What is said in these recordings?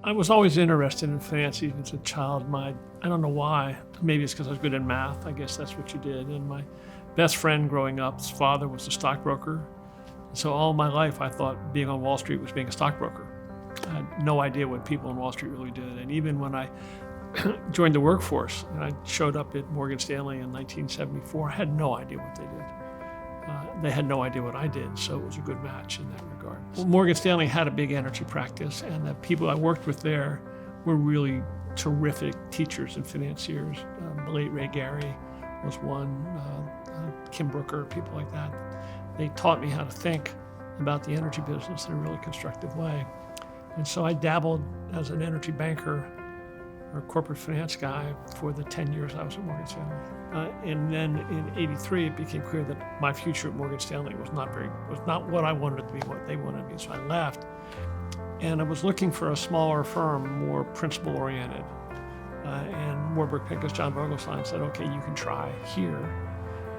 I was always interested in finance even as a child. I don't know why. Maybe it's because I was good at math. I guess that's what you did. And my best friend growing up, his father was a stockbroker. So all my life I thought being on Wall Street was being a stockbroker. I had no idea what people on Wall Street really did. And even when I joined the workforce and I showed up at Morgan Stanley in 1974, I had no idea what they did. They had no idea what I did, so it was a good match in that regard. Well, Morgan Stanley had a big energy practice, and the people I worked with there were really terrific teachers and financiers. The late Ray Gary was one, Kim Brooker, people like that. They taught me how to think about the energy business in a really constructive way. And so I dabbled as an energy banker or corporate finance guy for the 10 years I was at Morgan Stanley. And then in '83, it became clear that my future at Morgan Stanley was not what I wanted it to be, what they wanted me. So I left, and I was looking for a smaller firm, more principle-oriented. And Warburg Pincus, John Vogelsine said, "Okay, you can try here."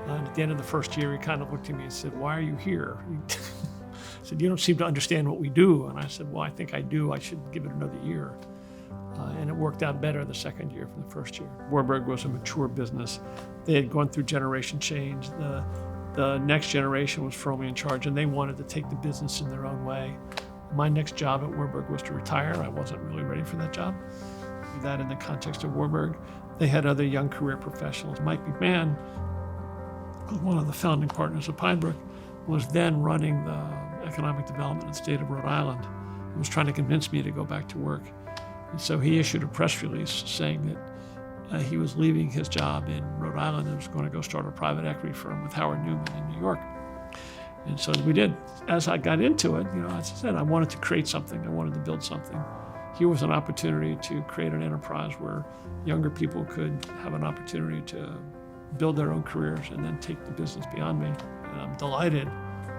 And at the end of the first year, he kind of looked at me and said, "Why are you here?" He said, "You don't seem to understand what we do." And I said, "Well, I think I do. I should give it another year." And it worked out better the second year from the first year. Warburg was a mature business. They had gone through generation change. The next generation was firmly in charge, and they wanted to take the business in their own way. My next job at Warburg was to retire. I wasn't really ready for that job. That in the context of Warburg, they had other young career professionals. Mike McMahon, one of the founding partners of Pinebrook, was then running the economic development in the state of Rhode Island. He was trying to convince me to go back to work. And so he issued a press release saying that he was leaving his job in Rhode Island and was going to go start a private equity firm with Howard Newman in New York. And so we did. As I got into it, as I said, I wanted to create something. I wanted to build something. Here was an opportunity to create an enterprise where younger people could have an opportunity to build their own careers and then take the business beyond me. And I'm delighted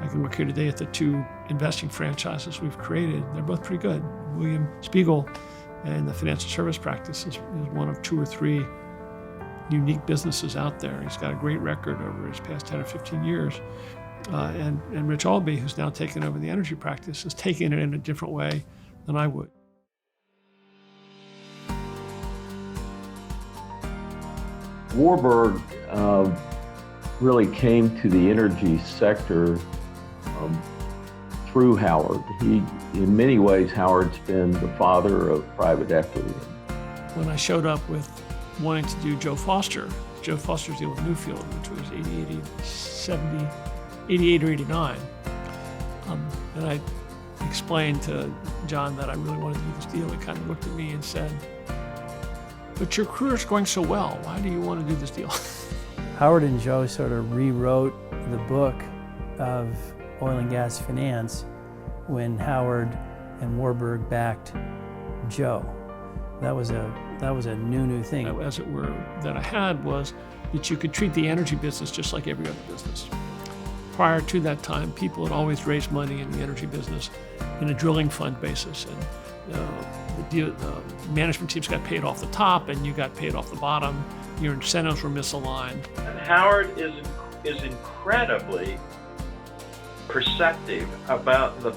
I can work here today at the two investing franchises we've created. They're both pretty good. William Spiegel and the financial service practice is one of 2 or 3 unique businesses out there. He's got a great record over his past 10 or 15 years. And Rich Albee, who's now taken over the energy practice, has taken it in a different way than I would. Warburg really came to the energy sector through Howard. In many ways, Howard's been the father of private equity. When I showed up with wanting to do Joe Foster's deal with Newfield, which was 88 or 89, and I explained to John that I really wanted to do this deal, he kind of looked at me and said, "But your career's going so well, why do you want to do this deal?" Howard and Joe sort of rewrote the book of oil and gas finance when Howard and Warburg backed Joe. That was a new thing. As it were, that I had was that you could treat the energy business just like every other business. Prior to that time, people had always raised money in the energy business in a drilling fund basis, and the management teams got paid off the top, and you got paid off the bottom. Your incentives were misaligned. And Howard is incredibly perceptive about the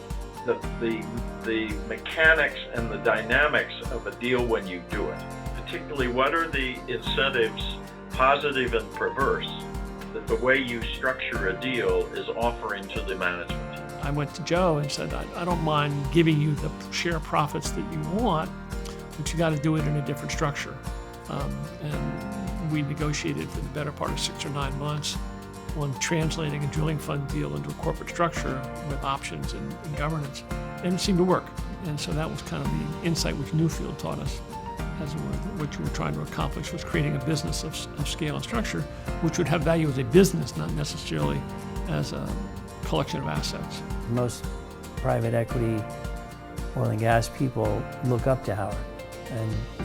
mechanics and the dynamics of a deal when you do it. Particularly, what are the incentives, positive and perverse, that the way you structure a deal is offering to the management team. I went to Joe and said, I don't mind giving you the share profits that you want, but you got to do it in a different structure. And we negotiated for the better part of 6 or 9 months on translating a drilling fund deal into a corporate structure with options and governance. And it seemed to work. And so that was kind of the insight which Newfield taught us. As it were, what you were trying to accomplish was creating a business of scale and structure, which would have value as a business, not necessarily as a collection of assets. Most private equity oil and gas people look up to Howard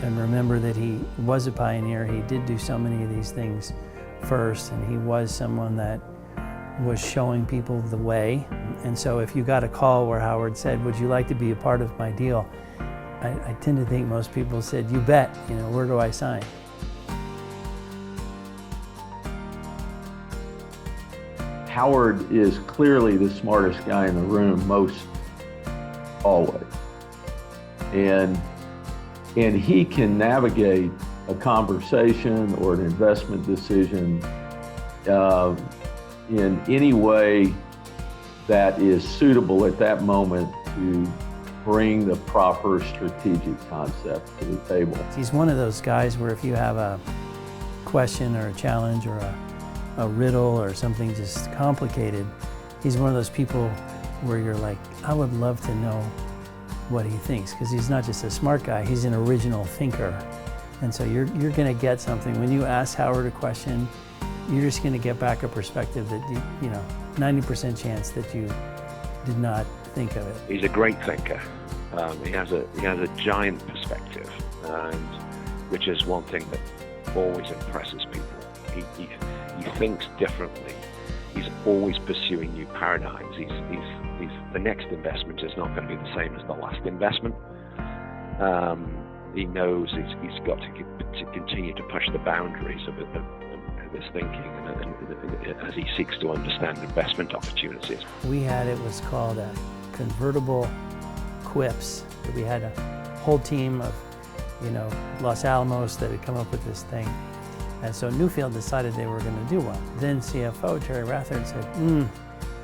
and remember that he was a pioneer. He did do so many of these things first, and he was someone that was showing people the way. And so if you got a call where Howard said, "Would you like to be a part of my deal?" I tend to think most people said, "You bet, where do I sign?" Howard is clearly the smartest guy in the room, most always. And And he can navigate a conversation or an investment decision in any way that is suitable at that moment to bring the proper strategic concept to the table. He's one of those guys where if you have a question or a challenge or a riddle or something just complicated, he's one of those people where you're like, I would love to know what he thinks, because he's not just a smart guy, he's an original thinker. And so you're going to get something. When you ask Howard a question, you're just going to get back a perspective that, 90% chance that you did not think of it. He's a great thinker. He has a giant perspective, and which is one thing that always impresses people. He thinks differently. He's always pursuing new paradigms. The next investment is not going to be the same as the last investment. He knows he's got to continue to push the boundaries of his thinking as he seeks to understand investment opportunities. We had, it was called a convertible quips. We had a whole team of, Los Alamos that had come up with this thing. And so Newfield decided they were going to do one. Then CFO Terry Rathard said,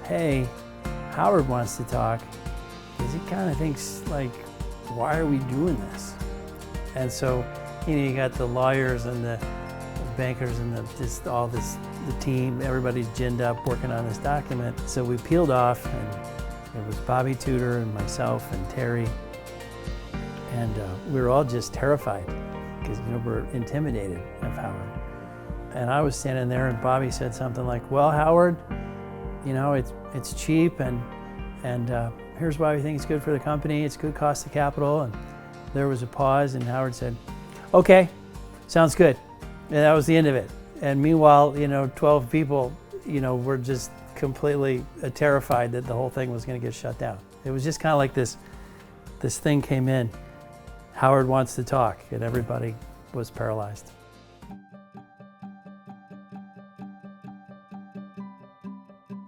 hey, Howard wants to talk because he kind of thinks like, why are we doing this? And so, you got the lawyers and the bankers and the team, everybody's ginned up working on this document. So we peeled off, and it was Bobby Tudor and myself and Terry. And we were all just terrified because we're intimidated of Howard. And I was standing there, and Bobby said something like, well, Howard, it's cheap, and here's why we think it's good for the company. It's good cost of capital. And there was a pause, and Howard said, okay, sounds good. And that was the end of it. And meanwhile, 12 people, were just completely terrified that the whole thing was going to get shut down. It was just kind of like this thing came in. Howard wants to talk, and everybody was paralyzed.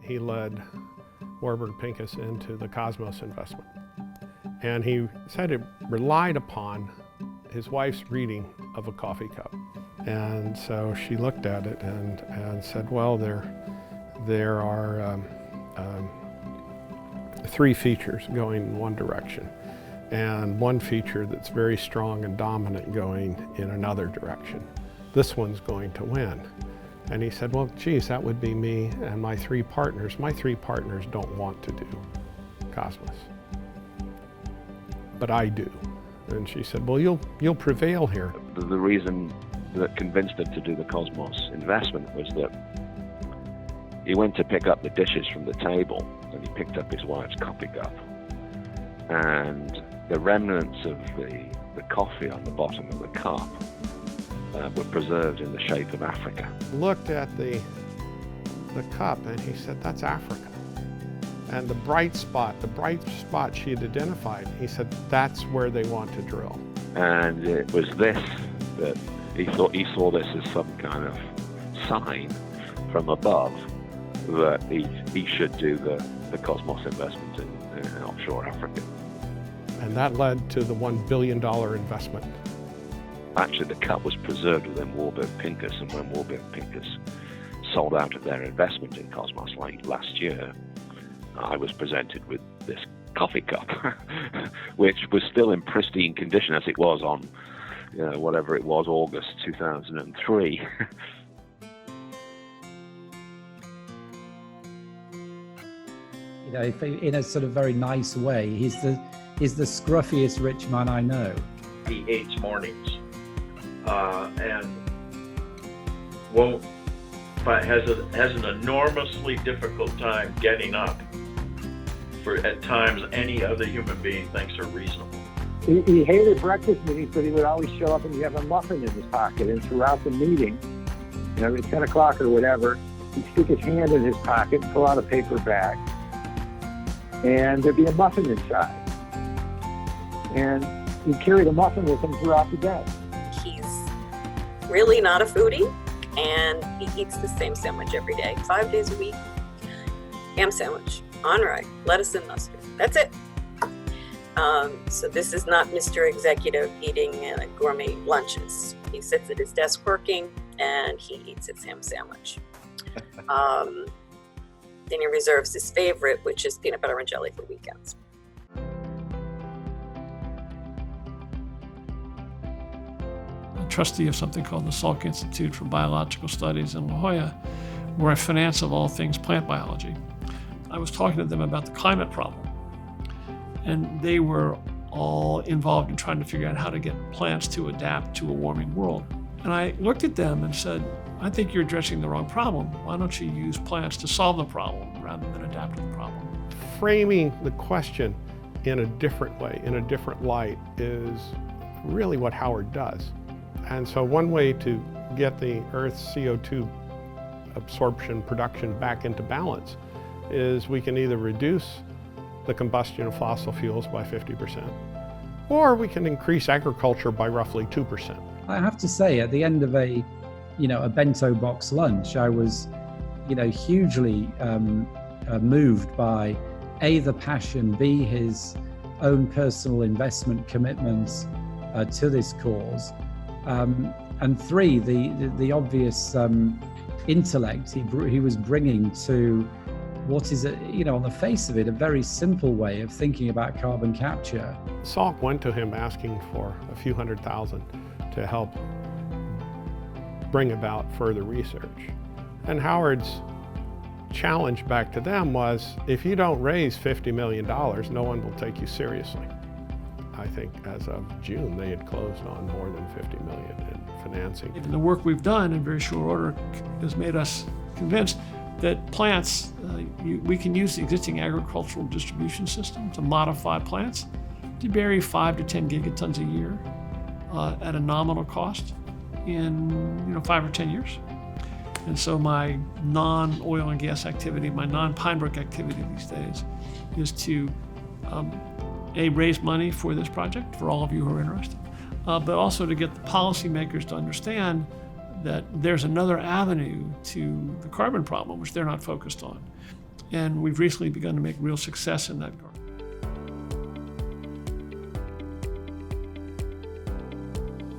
He led Warburg Pincus into the Cosmos investment. And he said it relied upon his wife's reading of a coffee cup. And so she looked at it and said, well, there are three features going in one direction, and one feature that's very strong and dominant going in another direction. This one's going to win. And he said, well, geez, that would be me and my three partners. My three partners don't want to do Cosmos, but I do. And she said, well, you'll prevail here. The reason that convinced him to do the Cosmos investment was that he went to pick up the dishes from the table, and he picked up his wife's coffee cup. And the remnants of the coffee on the bottom of the cup were preserved in the shape of Africa. Looked at the cup, and he said, that's Africa. And the bright spot she had identified, he said, that's where they want to drill. And it was this that he saw this as some kind of sign from above that he should do the Cosmos investment in offshore Africa. And that led to the $1 billion investment. Actually, the cup was preserved within Warburg Pincus, and when Warburg Pincus sold out of their investment in Cosmos last year, I was presented with this coffee cup, which was still in pristine condition as it was on, whatever it was, August 2003. In a sort of very nice way, he's the scruffiest rich man I know. He hates mornings, and won't, but has an enormously difficult time getting up for at times any other human being thinks are reasonable. He hated breakfast meetings, but he would always show up and he'd have a muffin in his pocket. And throughout the meeting, at 10 o'clock or whatever, he'd stick his hand in his pocket and pull out a paper bag. And there'd be a muffin inside. And he'd carry the muffin with him throughout the day. He's really not a foodie, and he eats the same sandwich every day, 5 days a week. Ham sandwich, on rye, lettuce and mustard. That's it. So this is not Mr. Executive eating gourmet lunches. He sits at his desk working, and he eats his ham sandwich. Then he reserves his favorite, which is peanut butter and jelly, for weekends. A trustee of something called the Salk Institute for Biological Studies in La Jolla, where I finance of all things plant biology. I was talking to them about the climate problem, and they were all involved in trying to figure out how to get plants to adapt to a warming world. And I looked at them and said, I think you're addressing the wrong problem. Why don't you use plants to solve the problem rather than adapt to the problem? Framing the question in a different way, in a different light, is really what Howard does. And so one way to get the Earth's CO2 absorption production back into balance is we can either reduce the combustion of fossil fuels by 50%, or we can increase agriculture by roughly 2%. I have to say, at the end of a bento box lunch, I was, hugely moved by A, the passion, B, his own personal investment commitments to this cause, and 3, the obvious intellect he was bringing to what is, on the face of it, a very simple way of thinking about carbon capture. Salk went to him asking for a few $100,000 to help bring about further research. And Howard's challenge back to them was, if you don't raise $50 million, no one will take you seriously. I think as of June, they had closed on more than $50 million in financing. Even the work we've done in very short order has made us convinced that plants, we can use the existing agricultural distribution system to modify plants to bury 5 to 10 gigatons a year at a nominal cost in 5 or 10 years. And so my non-oil and gas activity, my non-Pine Brook activity these days is to raise money for this project for all of you who are interested, but also to get the policymakers to understand that there's another avenue to the carbon problem, which they're not focused on. And we've recently begun to make real success in that regard.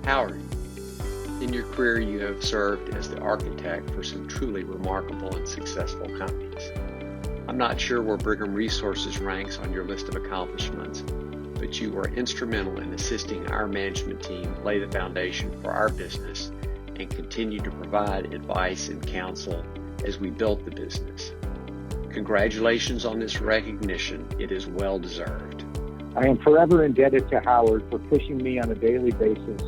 Howard, in your career you have served as the architect for some truly remarkable and successful companies. I'm not sure where Brigham Resources ranks on your list of accomplishments, but you were instrumental in assisting our management team lay the foundation for our business and continue to provide advice and counsel as we built the business. Congratulations on this recognition. It is well deserved. I am forever indebted to Howard for pushing me on a daily basis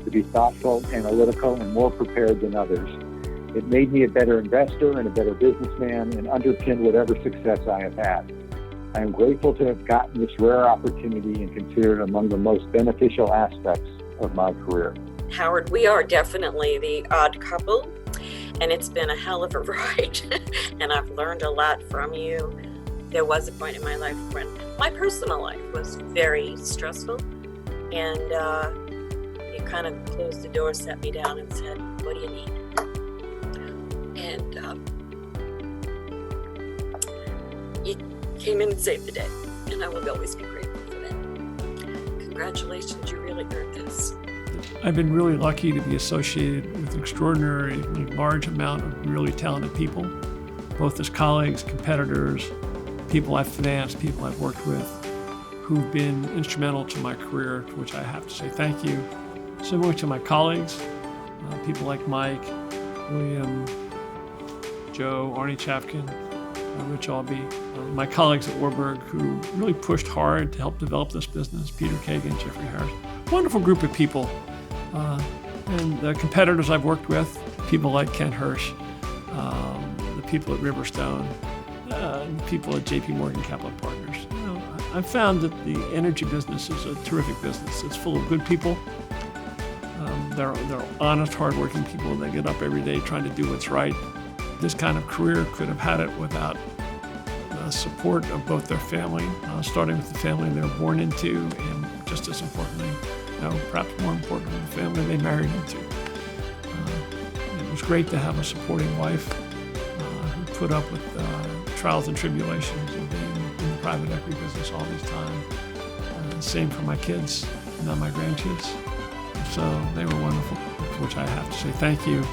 to be thoughtful, analytical, and more prepared than others. It made me a better investor and a better businessman and underpinned whatever success I have had. I am grateful to have gotten this rare opportunity and consider it among the most beneficial aspects of my career. Howard, we are definitely the odd couple, and it's been a hell of a ride, and I've learned a lot from you. There was a point in my life when my personal life was very stressful, and you kind of closed the door, sat me down, and said, what do you need? And you came in and saved the day, and I will always be grateful for that. Congratulations, you really earned this. I've been really lucky to be associated with an extraordinarily large amount of really talented people, both as colleagues, competitors, people I've financed, people I've worked with, who've been instrumental to my career, to which I have to say thank you. Similar to my colleagues, people like Mike, William, Joe, Arnie Chafkin, Rich Albee, my colleagues at Warburg who really pushed hard to help develop this business, Peter Kagan, Jeffrey Harris. Wonderful group of people. And the competitors I've worked with, people like Ken Hirsch, the people at Riverstone, and people at JP Morgan Capital Partners. I've found that the energy business is a terrific business. It's full of good people. They're honest, hardworking people. They get up every day trying to do what's right. This kind of career could have had it without the support of both their family, starting with the family they were born into, and just as importantly, perhaps more importantly, the family they married into. It was great to have a supporting wife who put up with trials and tribulations of being in the private equity business all this time. same for my kids, now my grandkids. So they were wonderful, which I have to say thank you